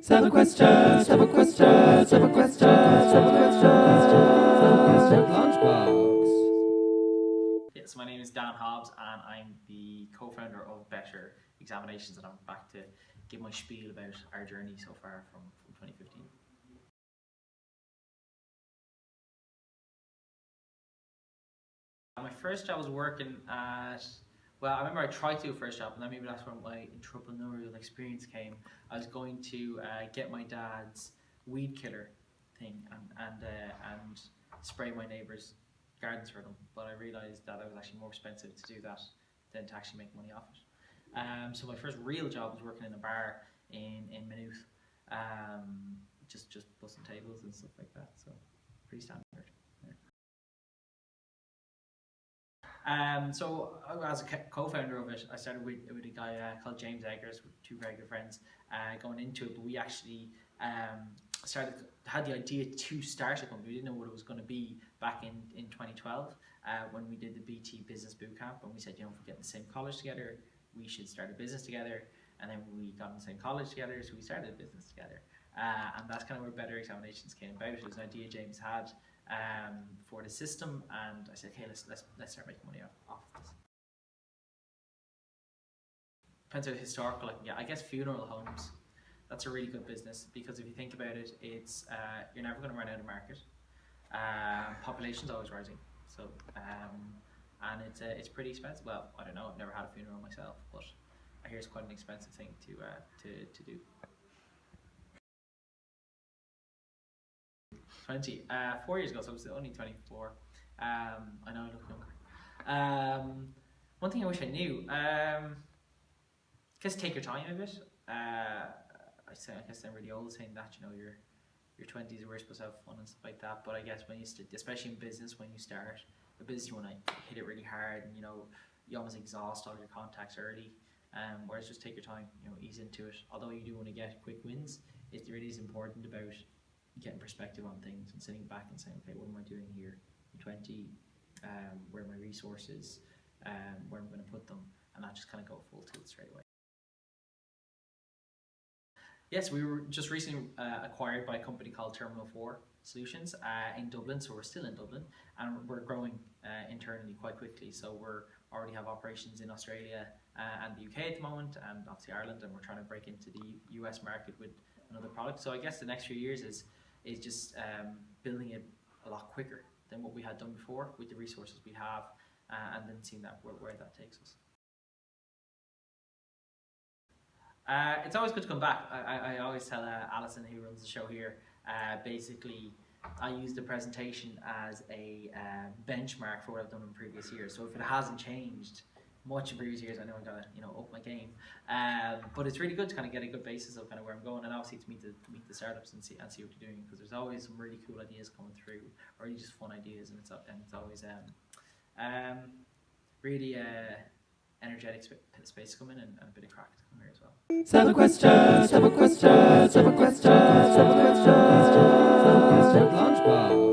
Seven questions, seven questions, seven questions, seven questions, LaunchBox. Yes, my name is Dan Hobbs and I'm the co-founder of Better Examinations, and I'm back to give my spiel about our journey so far from 2015. My first job was working at, well, I remember I tried to do a first job, and then maybe that's where my entrepreneurial experience came. I was going to get my dad's weed killer thing and spray my neighbours' gardens for them, but I realised that it was actually more expensive to do that than to actually make money off it. So my first real job was working in a bar in Maynooth, just bussing tables and stuff like that, so pretty standard. So as a co-founder of it, I started with a guy called James Eggers, with two very good friends going into it, but we actually had the idea to start a company. We didn't know what it was going to be back in 2012 when we did the BT Business Bootcamp, and we said, if we get in the same college together, we should start a business together. And then we got in the same college together, so we started a business together. And that's kind of where Better Examinations came about. It was an idea James had for the system, and I said, okay, let's start making money off this. Depends how historical I can get. I guess funeral homes, that's a really good business, because if you think about it, it's you're never going to run out of market. Population's always rising, so and it's pretty expensive. Well, I don't know. I've never had a funeral myself, but I hear it's quite an expensive thing to do. 4 years ago, so I was only 24. I know I look younger. One thing I wish I knew, just take your time a bit. I guess I'm really old saying that, your 20s, we're supposed to have fun and stuff like that, but I guess when especially in business, when you start a business, you want to hit it really hard, and you almost exhaust all your contacts early. Whereas just take your time, ease into it. Although you do want to get quick wins, it really is important about getting perspective on things and sitting back and saying, okay, what am I doing here? I'm 20, where are my resources, where I'm going to put them, and not just kind of go full tilt straight away. Yes, we were just recently acquired by a company called Terminal 4 Solutions in Dublin, so we're still in Dublin, and we're growing internally quite quickly. So we already have operations in Australia and the UK at the moment, and obviously Ireland, and we're trying to break into the US market with another product. So I guess the next few years is just building it a lot quicker than what we had done before with the resources we have, and then seeing that where that takes us. It's always good to come back. I always tell Alison, who runs the show here, basically I use the presentation as a benchmark for what I've done in previous years. So if it hasn't changed much in previous years, I know I gotta up my game. But it's really good to kind of get a good basis of kind of where I'm going, and obviously to meet the startups and see what you're doing, because there's always some really cool ideas coming through, or really just fun ideas, and it's always really energetic space to come in, and a bit of crack to come here as well. Seven questions, seven questions, seven questions, seven questions, LaunchBox.